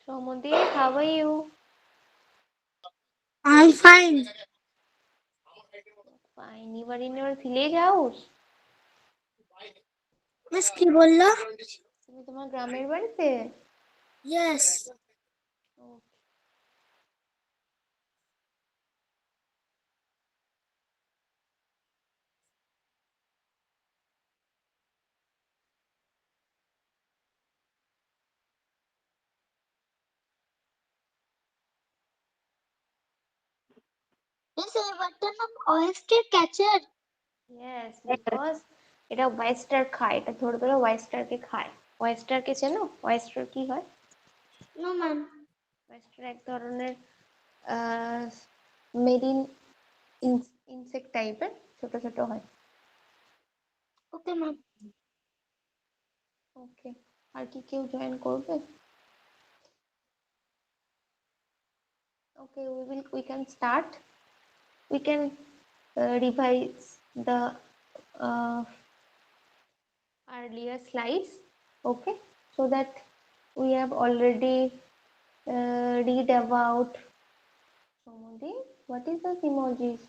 Somodi, how are you? I'm fine. Fine. You are in your village house? Miss কি বললো? তুমি তোমার গ্রামের বাড়িতে? Yes. Okay. Yes, I want to know oyster catcher. Yes, because এটা oyster খায়, এটা ধরে ধরে ওয়েস্টারকে খায়। ওয়েস্টারকে চেনো? ওয়েস্টার কি হয়? No, ma'am. ওয়েস্টার এক ধরনের মেরিন ইনসেক্ট টাইপের, ছোট ছোট হয়। Okay, ma'am. ওকে, আর কি কেউ জয়েন করবে? Okay, we can start. We can revise the uh, earlier slides, okay, so that we have already read about Somodi. What is the emojis?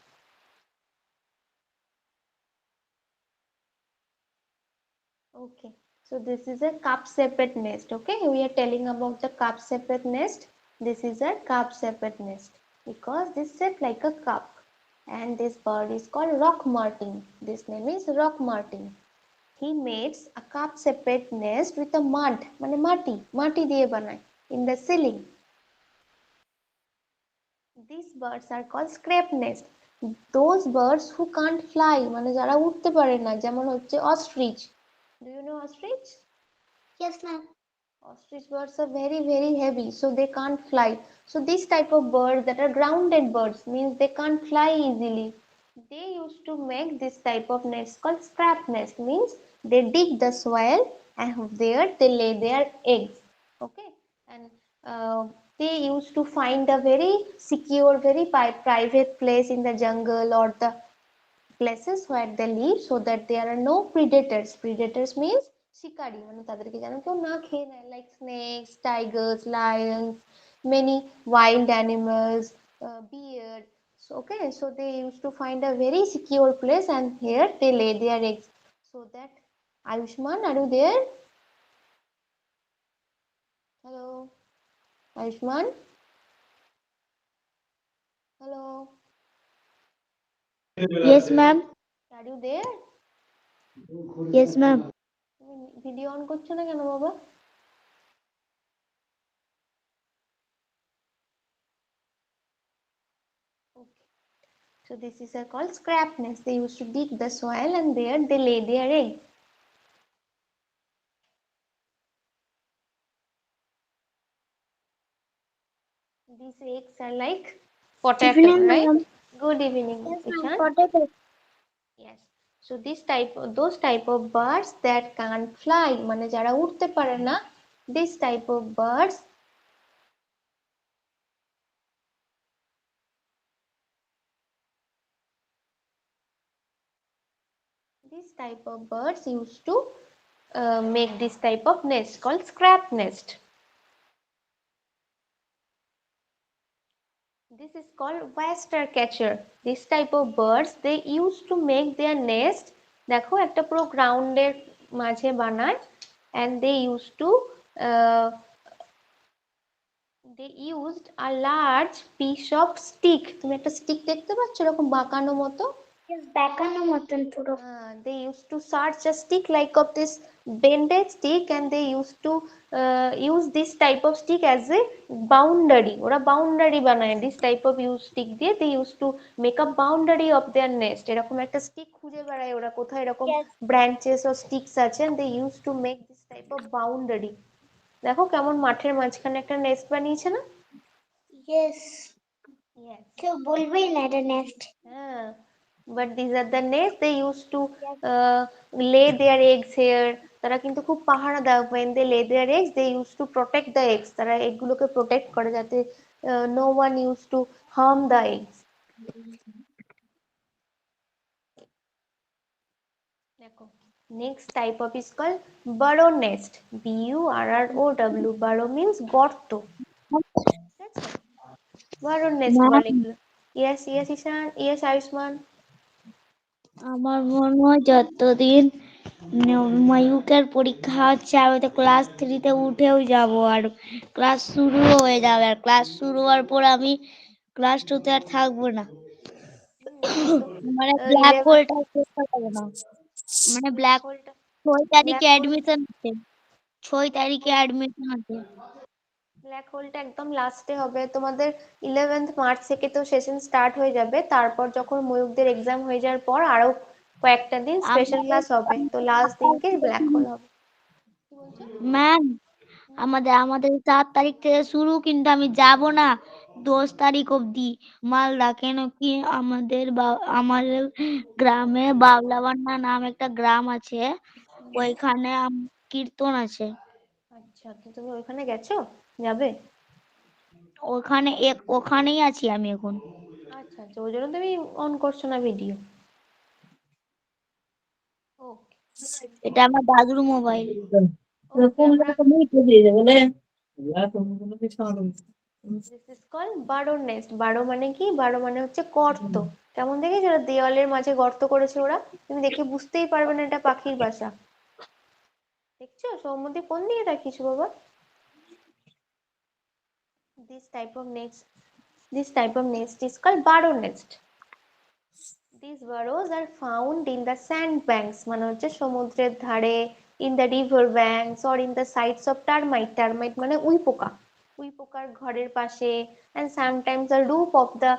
Okay, so this is a cup separate nest. Okay, we are telling about the cup separate nest. This is a cup separate nest because this shaped like a cup, and this bird is called rock martin. This name is rock martin. He makes a cup separate nest with a mud, মানে মাটি দিয়ে বানায়, in the ceiling. These birds are called scrape nest. Those birds who can't fly, মানে যারা উঠতে পারে না, যেমন হচ্ছে ostrich. Do you know ostrich? Yes, ma'am. Ostrich birds are very very heavy, so they can't fly. So this type of birds that are grounded birds means they can't fly easily. They used to make this type of nest called scrap nest, means they dig the soil and there they lay their eggs. Okay, and they used to find a very secure, very private place in the jungle or the places where they live, so that there are no predators. Predators means শিকারী, মানে তাদেরকে যেন কেউ না খেয়ে নেয়, like snakes, tigers, lions, many wild animals, bear. So, okay, so they used to find a very secure place and here they lay their eggs. So that, Ayushman, are you there? Hello, Ayushman? Hello, Yes, ma'am. are you there? Yes, ma'am. তুমি video on করছো না কেন বাবা? Okay. So this is called scrap nest. They used to dig the soil and there they lay their egg. These eggs are like potato, Evening, right? ma'am. Good evening, Yes, ma'am. Ishan. Potato. Yes. So those type of birds that can't fly, মানে যারা উঠতে পারে না, this type of birds, used to make this type of nest called scrap nest. This is called oyster catcher. This type of birds, they used to make their nest, দেখো একটা পুরো গ্রাউন্ডের মাঝে বানায়, and uh, they used a large piece of stick. তুমি একটা stick দেখতে পাচ্ছ এরকম বাঁকানো মতো? Yes, দেখানো মতন পুরো। They used to search a stick like of this bended stick, and they used to use this type of stick as a boundary. ওরা boundary বানায়, this type of use stick দিয়ে they used to make a boundary of their nest. এরকম একটা stick খুঁজে বেড়ায় ওরা, কোথায় এরকম Yes. branches or sticks আছে, and they used to make this type of boundary. দেখো কেমন মাঠের মাঝখানে একটা নেস্ট বানিয়েছে না? Yes. Yes. কেউ বলবেই না এটা next. But these are the nests they used to Yes. lay their eggs here. তারা কিন্তু খুব পাহারা দেয়, when they lay their eggs they used to protect the eggs. তারা এগুলোকে protect করে যাতে no one used to harm the eggs. দেখো, next type of is called burrow nest. BURROW. Burrow means গর্ত। Bird nest বল ma'am, এগুলো। Yes, yes, Ishan. Yes, Ayushman. আমার মনে হয় যতদিন ময়ূকের পরীক্ষা হচ্ছে আমি তো ক্লাস 3-তে উঠেও যাব, আর ক্লাস শুরুও হয়ে যাবে, আর ক্লাস শুরু হওয়ার পর আমি ক্লাস 2-তে আর থাকবো না। এখন তো মানে ব্ল্যাক 11 হোলটা চেষ্টা করবো না। মানে ব্ল্যাক ব্ল্যাক হোলটা 6 তারিখে ব্ল্যাক হোল অ্যাডমিশন আছে। 6 তারিখে অ্যাডমিশন আছে। ব্ল্যাক হোলটা একদম লাস্টে হবে তোমাদের। 11th মার্চ থেকে তো সেশন স্টার্ট হয়ে যাবে, তারপর যখন ময়ূকদের এক্সাম হয়ে যাওয়ার পর আরো কয়েকটা দিন স্পেশাল আমাদের ক্লাস হবে, তো লাস্ট দিনকে ব্ল্যাক হোল হবে। কি বলছো? ম্যাম, হুম, আমাদের 4 তারিখ থেকে শুরু, কিন্তু আমি যাব না 10 তারিখ অবধি মালদা। কেন কি আমাদের গ্রামে বাবলাবান্না নাম একটা গ্রাম আছে, হুম। ওইখানে কীর্তন আছে। আচ্ছা, তো তুমি ওইখানে গেছো? যাবে? ওখানেই আছি আমি এখন। আচ্ছা আচ্ছা, ওই জন্য তুমি অন করছো না ভিডিও। ওকে এটা আমার দাদুর মোবাইল। ওকে, আমরা দিস ইজ কল বারো নেস্ট। বারো মানে কি? বারো মানে হচ্ছে গর্ত। কেমন দেখেছো? ওরা দেওয়ালের মাঝে গর্ত করেছে ওরা। তুমি দেখে বুঝতেই পারবে না এটা পাখির বাসা। দেখছো সৌমদ্বীপ কোন দিকে তাকিয়েছো বাবা? This type of nest, this type of nest is called burrow nest. These burrows are found in the sand banks, মানে হচ্ছে সমুদ্রের ধারে, in the river banks or in the sites of termite. Termite মানে উইপোকা। উইপোকার ঘরের পাশে, and sometimes the roof of the,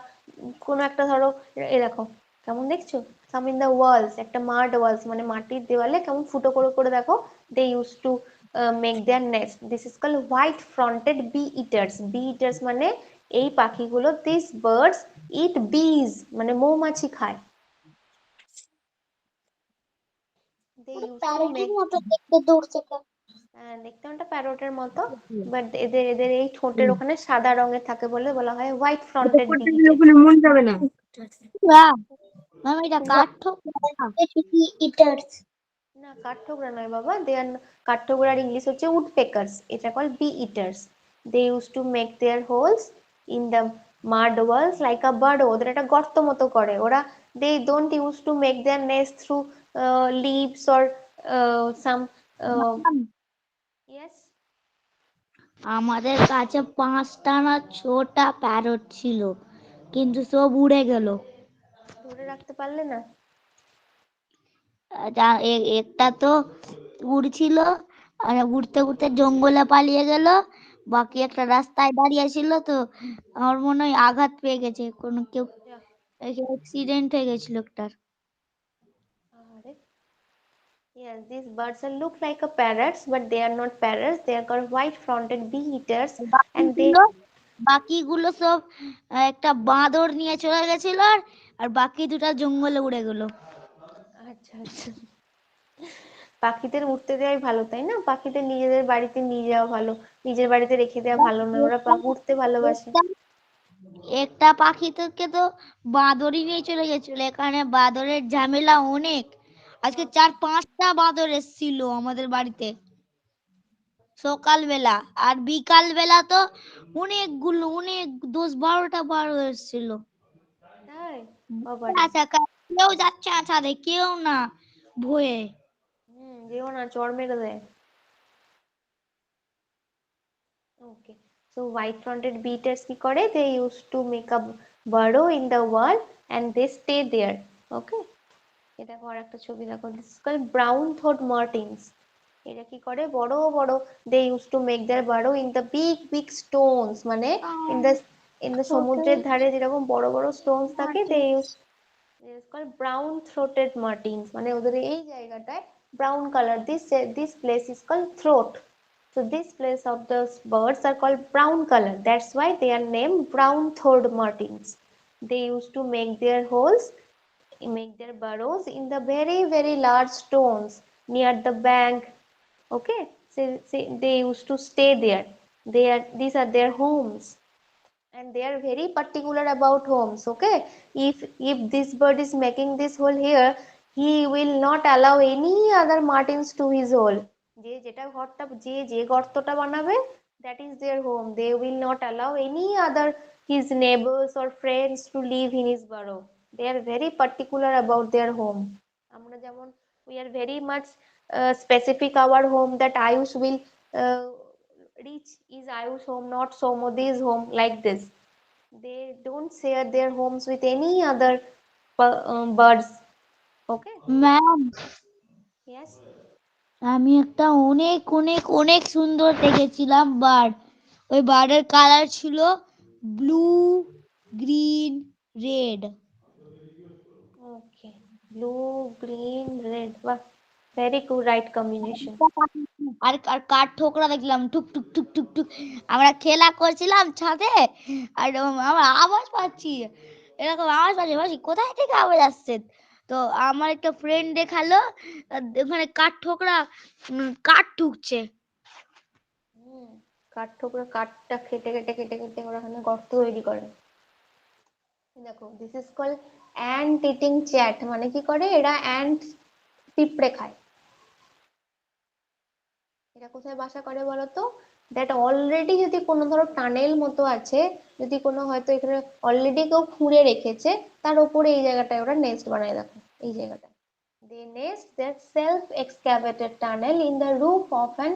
কোনো একটা ধরো, এ দেখো কেমন দেখছো? Some in the walls, একটা mud walls মানে মাটির দেওয়ালে কেমন ফুটো করে করে দেখো, they used to make their nest. This is called white fronted bee eaters. Bee eaters মানে এই পাখিগুলো, these birds eat bees মানে মৌমাছি খায়। They used to প্যারেটের make, মতো দেখতে দৌড়ছে কেন? দেখতে একটা প্যারটের মতো, বাট এদের এদের এই ঠোঁটের ওখানে সাদা রঙের থাকে বলে বলা হয় white fronted bee eaters. Ma'am, ma'am এটা কাঠঠোকরা না? ইটার্স। না, কাঠঠোকরা নয় বাবা, দে আর, কাঠঠোকরার ইংলিশ হচ্ছে উড পেকার্স, এটা call bee eaters. They use to make their holes in the mud walls like a bird. ওদের একটা গর্ত মতো করে ওরা। They don't use to make their nest through leaves or some. Ma'am, yes. আমাদের কাছে 5টা না 6টা প্যারট ছিল, কিন্তু সব উড়ে গেল। ধরে রাখতে পারলে না? একটা তো উড়ছিল, আর উড়তে উড়তে জঙ্গলে পালিয়ে গেল। বাকি একটা রাস্তায় দাঁড়িয়ে ছিল, তো আমার মনে হয় আঘাত পেয়ে গেছে কোনো কেউ, যা, অ্যাক্সিডেন্ট হয়ে গেছিল একটার। আরে yes, these birds are look like a parrots, but they are not parrots. They are called white-fronted bee-eaters, and they, বাকিগুলো বাকিগুলো সব একটা বাঁদর নিয়ে চলে গেছিল, আর বাকি দুটা জঙ্গলে উড়ে গেল। আচ্ছা আচ্ছা, পাখিদের উড়তে দেওয়াই ভালো তাই না? পাখিদের নিজেদের বাড়িতে নিয়ে যাওয়া ভালো, নিজের বাড়িতে রেখে দেওয়া ভালো নয়, ওরা উড়তে ভালোবাসে। একটা একটা পাখি থেকে তো বাঁদরই নিয়ে চলে গেছিল। এখানে বাঁদরের ঝামেলা অনেক। আজকে বাহ, 4-5টা বাঁদর এসেছিল আমাদের বাড়িতে সকালবেলা, আর বিকাল বেলা তো অনেকগুলো, 10-12টা বারো এসেছিল। তাই? বাবারে। আচ্ছা, কেউ যাচ্ছে না ছাদে, কেউ না, ভয়ে। যেও না, চড় মেরে দেয়। ওকে, so white fronted beaters কি করে? They used to make a burrow in the wall and they stay there. Okay, এটা দেখো আর একটা ছবি দেখো, this is called brown throat martins. এরা কি করে? বড় বড়, they used to make their burrow in the big big stones, মানে in the, in the সমুদ্রের ধারে যেরকম বড় বড় stones থাকে, they use, it is called brown throated martins, মানে ওদের এই জায়গাটায় brown color, this place is called throat. So this place of those birds are called brown color, that's why they are named brown throated martins. They used to make their holes, make their burrows in the very very large stones near the bank. Okay, so they used to stay there. They are, these are their homes, and they are very particular about homes. Okay, if this bird is making this hole here, he will not allow any other martins to his hole. যে যেটা ঘরটা, যে যে গর্তটা বানাবে, That is their home. They will not allow any other his neighbors or friends to live in his burrow. They are very particular about their home. আমরা যেমন we are very much specific our home that Ayush will uh, reach is Ayush home, not Somodi's home, like this. They don't share their homes with any other birds. Okay? Ma'am, Yes. আমি একটা অনেক অনেক অনেক সুন্দর দেখেছিলাম bird. ওই বার্ডের colour ছিল blue, green, red. Okay. Blue, green, red. Wow. Very good, right combination. আর আর কাঠ ঠোকরা দেখলাম টুক টুক টুক টুক টুক। আমরা খেলা করছিলাম ছাদে, আর আমরা আওয়াজ পাচ্ছি, এরকম আওয়াজ পাচ্ছি, ভাবছি কোথায় থেকে আওয়াজ আসছে। তো আমার একটা ফ্রেন্ড দেখালো ওখানে কাঠ ঠোকরা কাঠ ঠুকছে। হুম, কাঠঠোকরা কাঠটা কেটে কেটে কেটে কেটে ওরা ওখানে গর্ত তৈরি করে। দেখো this is called ant eating chat, মানে কি করে এরা অ্যান্ট পিঁপড়ে খায়। এরা কোথায় বাসা করে বলতো? দ্যাট অলরেডি যদি কোনো ধরো টানেল মতো আছে, যদি কোনো হয়তো এখানে অলরেডি কেউ খুঁড়ে রেখেছে, তার উপরে এই জায়গাটায় ওরা নেস্ট বানায়। দেখো এই জায়গাটায় they nest their self-excavated tunnel in the roof of an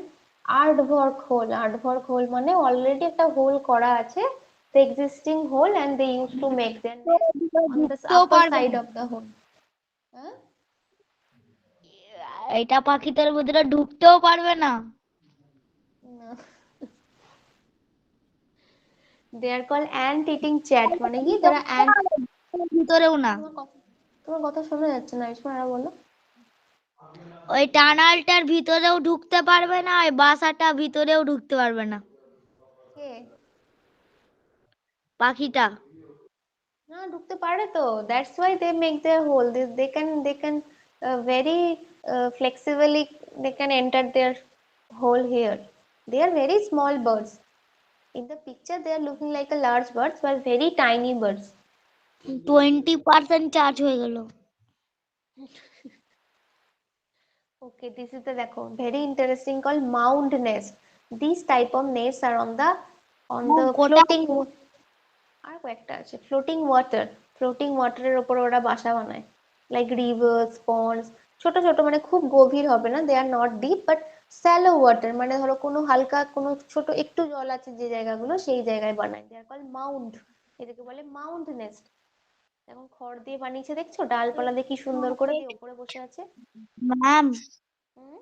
aardvark hole. Aardvark hole মানে অলরেডি একটা হোল করা আছে, the existing hole, and they used to make their nest on the ঢুকতেও upper পারবে side না, of the hole. হ্যাঁ, এটা পাখিদের ভিতরে ঢুকতেও পারবে না। না, they are called ant eating chat, মানে কি তারা ant। ভিতরেও না, তোমার কথা শোনা যাচ্ছে না, ইসমা আর বলো। ওই টানালটার ভিতরেও ঢুকতে পারবে না, ওই বাসাটা ভিতরেও ঢুকতে পারবে না কে? পাখিটা। না, ঢুকতে পারে তো, that's why they make their hole. They can very flexibly they can enter their hole here. They are very small birds. In the picture they are looking like a large birds but very tiny birds. 20% charge হয়ে গেল। Okay, this is the দেখো very interesting called mound nest. These type of nests are on the quota floating, আর কয়েকটা আছে floating water. Floating ওয়াটারের ওপর ওরা বাসা বানায়, like reverse, ponds, ছোট ছোট, মানে খুব গভীর হবে না, they are not deep but shallow water, মানে ধরো কোনো হালকা কোনো ছোট একটু জল আছে যে জায়গাগুলো, সেই জায়গায় বানায়। দে আর কল মাউন্ড, এটাকে বলে মাউন্ড নেস্ট। এখন খড় দিয়ে বানিয়েছে, দেখছো ডালপালা দিয়ে কি সুন্দর করে দিয়ে ওপরে বসে আছে। ম্যাম, হুম,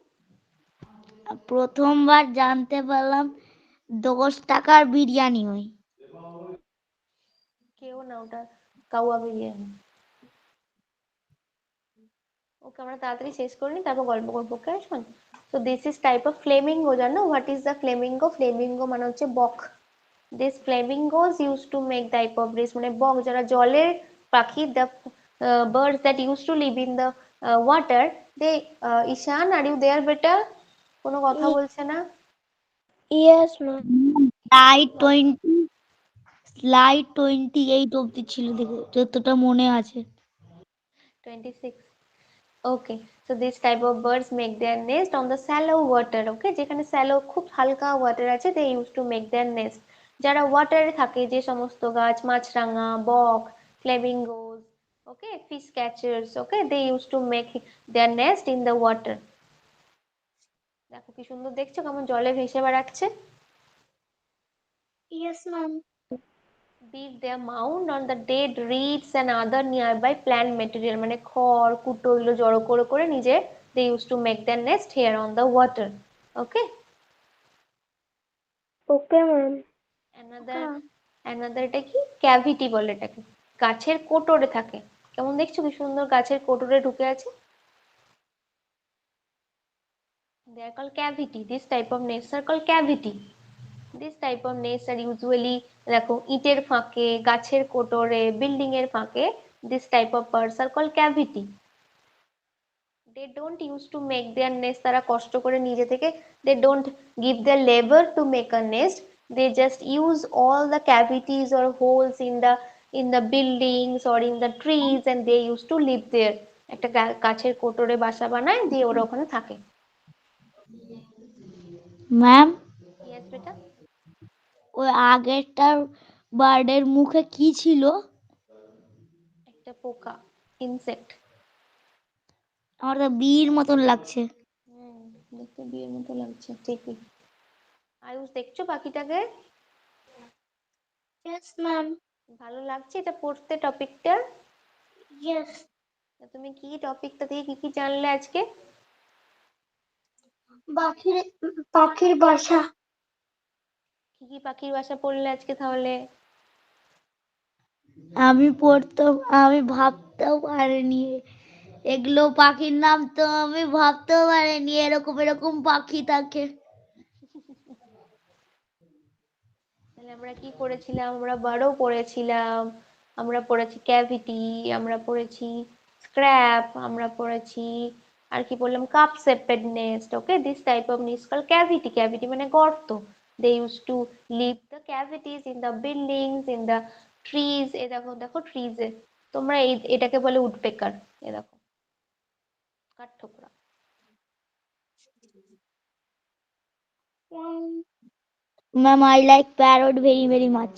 প্রথমবার জানতে পারলাম 10 টাকার বিরিয়ানি হয়। কেউ না, ওটা কাউয়া বিরিয়ানি। ওকে, আমরা তাড়াতাড়ি শেষ করে নিই, তারপর গল্প করবো। ওকে শোন, তো this is type of flamingo. জানো what is the flamingo? Flamingo মানে হচ্ছে বক। This flamingos use to make type of this, মানে বক যারা জলের পাখি, the birds that used to live in the water, they Ishan, are you there বেটা? কোনো কথা বলছে না। Yes, ma'am. স্লাইড 20, স্লাইড 28 অব্দি ছিল দেখো, যতটা মনে আছে। 26. Okay, so this type of birds make their nest on the shallow water. Okay, যেখানে shallow খুব হালকা ওয়াটার আছে, they used to make their nest. যারা ওয়াটারে থাকে, যে সমস্ত গাছ, মাছরাঙা, বক, flamingos, okay, fish catchers, okay, they used to make their nest in the water. দেখো কি সুন্দর, দেখছো কেমন জলে ভেসে বেড়াচ্ছে। Yes, ma'am. Build their mound on the dead reeds and other nearby plant material, মানে খড় কুটো এগুলো জড়ো করে করে নিজে they used to make their nest here on the water. Okay, Okay, ma'am. another another এটা কি ক্যাভিটি বলে এটাকে, গাছের কোটরে থাকে। কেমন দেখছো কি সুন্দর গাছের কোটরে ঢুকে আছে। they are called cavity. This type of nests are called cavity. This type of nests are usually, দেখো ইটের ফাঁকে, গাছের কোটরে, বিল্ডিং এর ফাঁকে, this type of birds are called cavity. They don't used to make their nest, তারা কষ্ট করে নিজে থেকে, they don't give their labor to make a nest. They just use all the cavities or holes in the buildings or in the trees, and they used to live there. একটা গাছের কোটরে বাসা বানায়, দিয়ে ওরা ওখানে থাকে। ম্যাম, ইয়েস বেটা। ওই আগেরটার বার্ডের মুখে কি ছিল? একটা পোকা, ইনসেক্ট। আমার তো বীর মতন লাগছে। হুম, দেখতে বিয়ের মতো লাগছে ঠিকই। আয়ুষ, দেখছো পাখিটাকে? Yes, ma'am. ভালো লাগছে এটা পড়তে, টপিকটা? Yes. তুমি কি টপিকটা থেকে কি কি জানলে আজকে? পাখির পাখির বাসা। কি কি পাখির বাসা পড়লে আজকে তাহলে? আমি ভাবতেও পারিনি, এগুলো পাখির নাম তো আমি ভাবতেও পারিনি এরকম এরকম পাখি থাকে। তাহলে আমরা কি পড়েছিলাম? আমরা বার্ডও পড়েছিলাম, আমরা পড়েছি ক্যাভিটি, আমরা পড়েছি স্ক্র্যাপ, আমরা পড়েছি আর কি বললাম, cup shaped nest. Okay, this type of nest call cavity. Cavity মানে গর্ত। They use to live the cavities in the buildings, in the trees. এ দেখো দেখো ট্রিজে, তোমরা এটাকে বলে উডপেকার। এ দেখো কাঠঠোকরা। Ma'am, I like parrot very very much.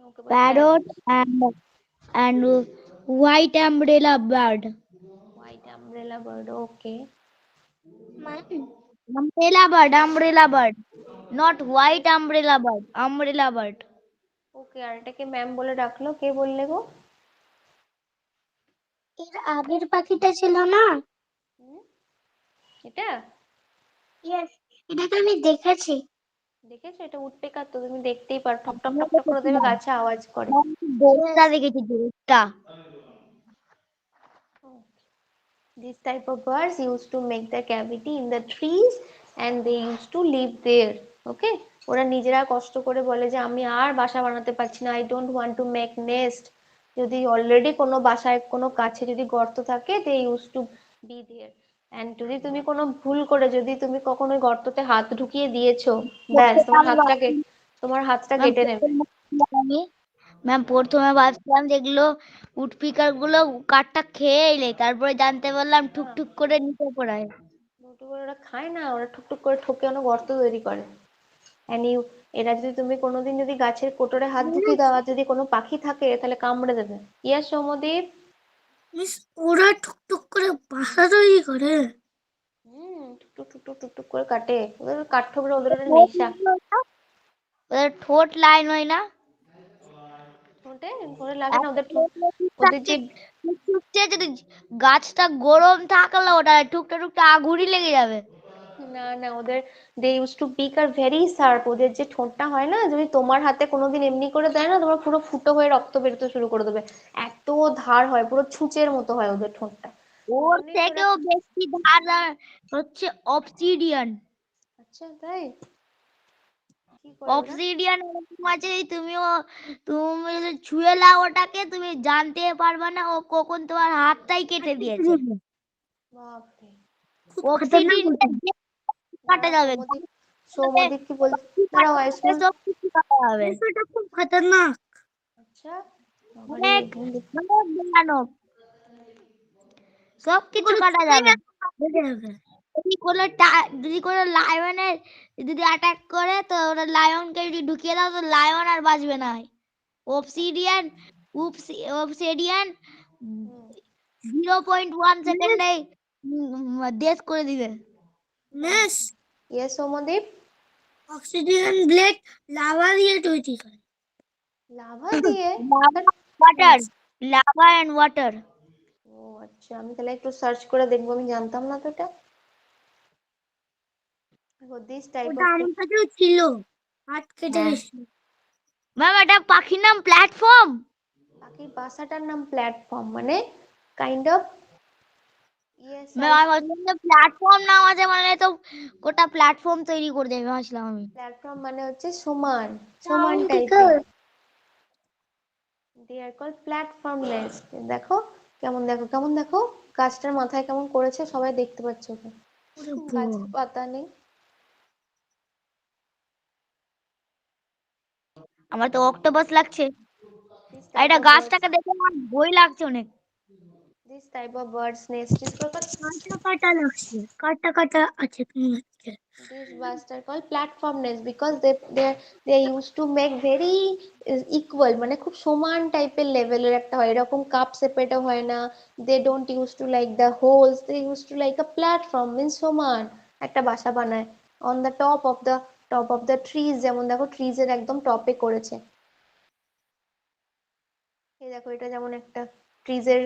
ওকে বলে Parrot parrot. and white umbrella bird. White umbrella bird, okay. Ma'am. Umbrella bird, not white umbrella bird. Umbrella bird. ওকে, আর এটাকে ম্যাম বলে ডাকলো, কে বললে গো? এর আগের পাখিটা ছিল না? হুম, এটা Yes. এটাকে আমি দেখেছি। দেখেছো? এটা উডপেকার তো, তুমি দেখতেই পারো, ঠক ঠক ঠক ঠক করে দেবে, গাছে আওয়াজ করে। দোষটা Yes. দেখেছি, দোষটা। This type of birds used to make their cavity in the trees and they used to live there. Okay, ওরা নিজেরা কষ্ট করে বলে যে আমি আর বাসা বানাতে পারছি না, I don't want to make nest. যদি অলরেডি কোনো বাসায় কোনো কাছে যদি গর্ত থাকে, they used to be there. And যদি তুমি কোনো ভুল করে, যদি তুমি কখনো ওই গর্ততে হাত ঢুকিয়ে দিয়েছো, ব্যাস তোমার হাতটা কেটে নেবে। ম্যাম প্রথমে ভাবছিলাম যেগুলো উডপিকার গুলো কাঠটা খেয়ে এলে, তারপরে জানতে পারলাম না, টুকটুক করে নিচে পড়ায়। দুটো করে ওরা খায় না, ওরা ঠুকঠুক করে ঠোকে অনেক গর্ত তৈরি করে। অ্যান্ড ইউ, এরা যদি তুমি কোনোদিন যদি গাছের কোটরে হাত ঢুকিয়ে দাও আর যদি কোনো পাখি থাকে তাহলে কামড়ে দেবে। ইয়াস সৌমদীপ? মিস, ওরা টুকটুক করে বাসা তৈরি করে? টুকটুক টুকটুক টুকটুক করে কাটে, ওদের কাঠঠোকরা, ওদের একটা ঠোঁট নেশা। ওদের ঠোঁট লাইন হয় না? ঠোঁটে ওদের লাগে আর না, ওদের ঠোঁট, টুকটুক ওদের যে টুকটুকছে, যদি গাছটা গরম থাকলে ওটা টুকটা টুকটা আগুনই লেগে যাবে। না না, ওদের they use to pick are very sharp. ওদের যে ঠোঁটটা হয় না, যদি তোমার হাতে কোনোদিন এমনি করে দেয় না, তোমার পুরো ফুটো হয়ে রক্ত বেরোতে শুরু করে দেবে। এত ধার হয়, পুরো ছুঁচের মতো হয় ওদের ঠোঁটটা। ওই ওর জন্যই তো ওরা। থেকেও বেশি ধার হচ্ছে অবসিডিয়ান। আচ্ছা তাই? কি করে ওরা? অবসিডিয়ান এরকম আছে, তুমি যদি ছুঁয়ে নাও ওটাকে, তুমি জানতে পারবে না ও কখন তোমার হাতটাই কেটে দিয়েছে। বাপরে। খুব খতরনাক অবসিডিয়ান ওটা। কাটা দাঁড়াও, যাবে, সৌম্যদীপ, সৌম্যদীপ কি বল, দাঁড়াও কাটা যাবে, আয়ুষ্মান। সব কিছু কাটা যাবে। মিস, ওটা খুব খতরনাক। আচ্ছা, বাবারে। অনেক অনেক ভয়ানক, সব কিছু কাটা যাবে। যদি কোনো লায়নের যদি অ্যাটাক করে, তো ওরা লায়নকে যদি ঢুকিয়ে দাও, তো লায়ন আর বাঁচবে না। অবসিডিয়ান অবসিডিয়ান হুম। 0.1 সেকেন্ডে ডেথ করে দিবে। Miss, yes Soumyadeep? Oxygen blade lava দিয়ে তৈরি করে। লাভা দিয়ে? লাভা, ধ্যাৎ। Water, lava and water. ও আচ্ছা, আমি তাহলে একটু সার্চ করে দেখবো, আমি জানতাম না তো এটা। দিস টাইপ ওটা অফ। আমার কাছেও ছিল, হাত কেটে হ্যাঁ গেছিল। ম্যাম, এটা পাখির নাম প্ল্যাটফর্ম। পাখির বাসাটার নাম প্ল্যাটফর্ম, মানে কাইন্ড অফ। ইয়েস ম্যাম আমি আয়ুষ্মান। ভাবছিলাম যে প্ল্যাটফর্ম নাম আছে মানে তো গোটা প্ল্যাটফর্ম তৈরি করে দেবে ভাবছিলাম আমি। প্ল্যাটফর্ম মানে হচ্ছে সমান, সমান সাউন্ড দেখো। টাইপের। দে আর কল প্ল্যাটফর্ম নেস্ট। দেখো কেমন, দেখো কেমন, দেখো গাছটার মাথায় কেমন করেছে, সবাই দেখতে পাচ্ছে ওকে। ওরে গাছে বাবা। পাতা নেই। আমার তো অক্টোপাস লাগছে, দিস আর টাইপ এটা অফ বার্ডস, গাছটাকে দেখে আমার ভয় লাগছে অনেক। This type of birds nest is called. কাটা কাটা লাগছে, কাটা কাটা আছে তোমার। These birds are called platform nests because they used to make very equal মানে খুব সমান টাইপের লেভেলের একটা হয়, এরকম কাপ সেপারেটও হয় না। they don't used to like the holes, they used to like a platform means সমান একটা বাসা বানায় on the top of the trees, যেমন দেখো ট্রিজ এর একদম টপে করেছে। এই দেখো এটা যেমন একটা ট্রিজ এর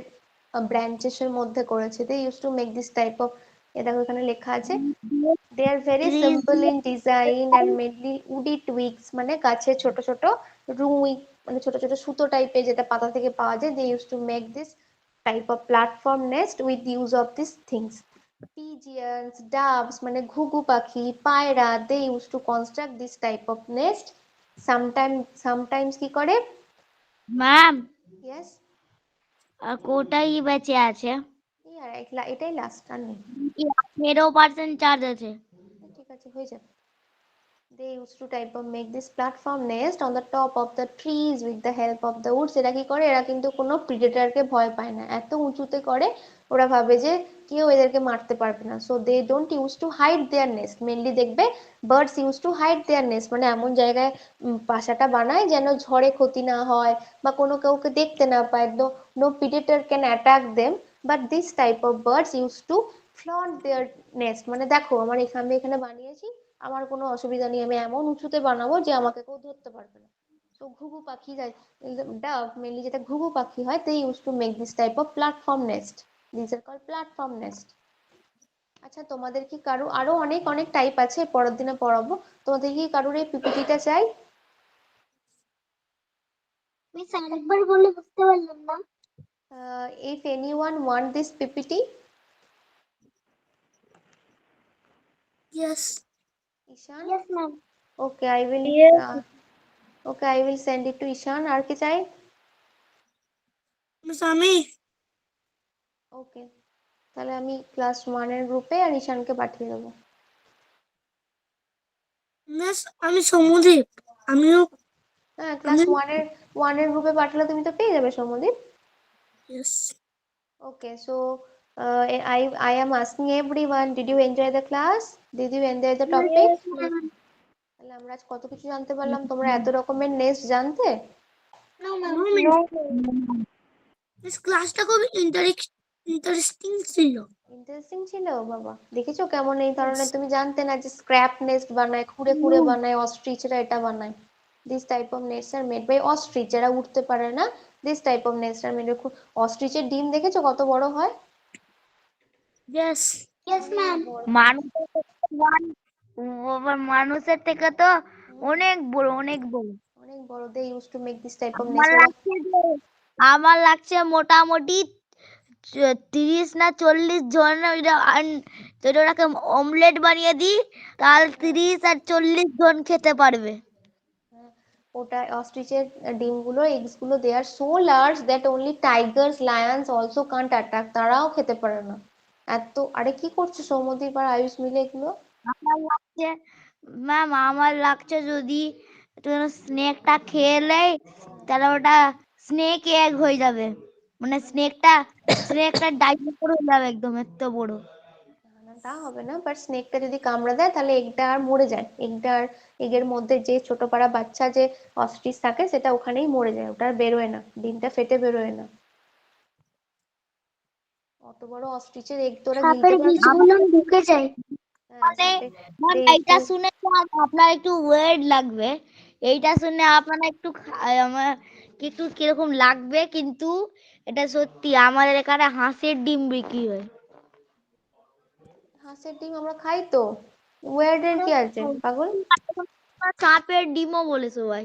ব্রাঞ্চেস এর মধ্যে করেছে। they used to make this type of, এ দেখো এখানে লেখা আছে they are very Trees simple in design and mainly woody twigs মানে গাছের ছোট ছোট রুই, মানে ছোট ছোট সুতো টাইপের যেটা পাতা থেকে পাওয়া যায়। they used to make this type of platform nest with use of these things. pigeons, doves মানে ঘুঘু পাখি, পায়রা, they used to construct this type of nest. sometimes কি করে, ম্যাম, yes, আর কোটাই বেঁচে আছে? এটাই লাস্ট আর নেই। 18% চার্জ আছে। ঠিক আছে হয়ে যাবে। they used to type of make this platform nest on the top of the trees with the help of the woods. এরা কি করে, এরা কিন্তু কোনো প্রিডেটরকে ভয় পায় না, এত উঁচুতে করে ওরা ভাবে যে কেউ এদেরকে মারতে পারবে না। so they don't used to hide their nest, mainly দেখবে birds used to hide their nest মানে এমন জায়গায় বাসাটা বানায় যেন ঝড়ে ক্ষতি না হয় বা কোনো কাউকে দেখতে না পায়। no predator can attack them, but this type of birds used to flaunt their nest মানে দেখো আমার এখানে এখানে বানিয়েছি, আমার কোনো অসুবিধা নেই, আমি এমন উঁচুতে বানাবো যে আমাকে কেউ ধরতে পারবে না। তো ঘুঘু পাখি ডাব মেনলি যেটা ঘুঘু পাখি হয়, they used to make this type of platform nest. these are called platform nest. আচ্ছা তোমাদের কি কারো আরো অনেক অনেক টাইপ আছে, পরের দিনে পড়াবো। তোমাদের কি কারোর এই পিপিটিটা চাই? মিস আরেকবার বলে বুঝতে পারলাম না। if anyone want this ppt, yes. ishan, yes ma'am. okay I will uh, okay I will send it to ishan। আর কি চাই? মিস আমি ওকে, তাহলে আমি ক্লাস 1 এর গ্রুপে আর ঈশানকে পাঠিয়ে দেবো। মিস আমি সমুদীপ। আমিও হ্যাঁ ক্লাস আমি 1 এর গ্রুপে পাঠালে তুমি তো পেয়ে যাবে Soumyadip. Yes. Okay so I am asking everyone, did you enjoy the class? Did you enjoy the topic? তাহলে আমরা আজ কত কিছু জানতে পারলাম, তোমরা এত রকমের নেস্ট জানতে? No ma'am. নো মিস ক্লাসটা খুব ইন্টারেস্টিং ছিল। ইন্টারেস্টিং ছিল বাবা, দেখেছো কেমন এই ইয়েস। ধরনের, তুমি জানতে না যে স্ক্র্যাপ নেস্ট বানায়, খুঁড়ে খুঁড়ে বানায়, অস্ট্রিচরা এটা বানায়। This type of nest are made by ostrich, যারা উঠতে পারে না। This type of nest are made, অস্ট্রিচের ডিম দেখেছো কত বড় হয়? ইয়েস। ইয়েস অনেক ম্যাম। বড়। মানুষের থেকে মানুষের থেকে তো অনেক বড়, অনেক বড়। অনেক বড়। They use to make this type of আমার নেস্ট ওরা। লাগছে যে আমার লাগছে মোটামুটি 30 না 40 জন যদি ওটাকে অমলেট বানিয়ে দিই, তাহলে 30 আর 40 জন খেতে পারবে। ওটা অস্ট্রিচের ডিমগুলো, এগস গুলো they are so large that only tigers lions also can't attack, তারাও খেতে পারে না এত। আরে কি করছো সৌম্যদীপ আর আয়ুষ মিলে এগুলো? আমার লাগছে ম্যাম, আমার লাগছে যদি স্নেকটা খেয়ে নেয় তাহলে ওটা স্নেক এগ হয়ে যাবে, মানে স্নেকটা ডাইনোসর হয়ে যাবে একদম এত বড়। না তা হবে না, বাট স্নেকটা যদি কামড়ে দেয় তাহলে এগটা আর মরে যায়, এগটা আর এগের মধ্যে যে ছোট পাড়া বাচ্চা যে অস্ট্রিচ থাকে সেটা ওখানেই মরে যায়, ওটা আর বেরোয় না, ডিমটা ফেটে বেরোয় না। অত বড় অস্ট্রিচের এগ তোরা সাপের গিলতে পারবে? বীজগুলো ঢুকে যায়। হ্যাঁ মানে সাপে ম্যাম, দে এইটা একটু। শুনে তো আপনার একটু ওয়েট লাগবে, এইটা শুনে আপনারা একটু আমার একটু কিরকম লাগবে, কিন্তু এটা সত্যি আমাদের এখানে হাঁসের ডিম বিক্রি হয়। হাঁসের ডিম আমরা খাই তো, ওয়ার্ডের কি আছে পাগল? সাপের ডিমও বলে সবাই।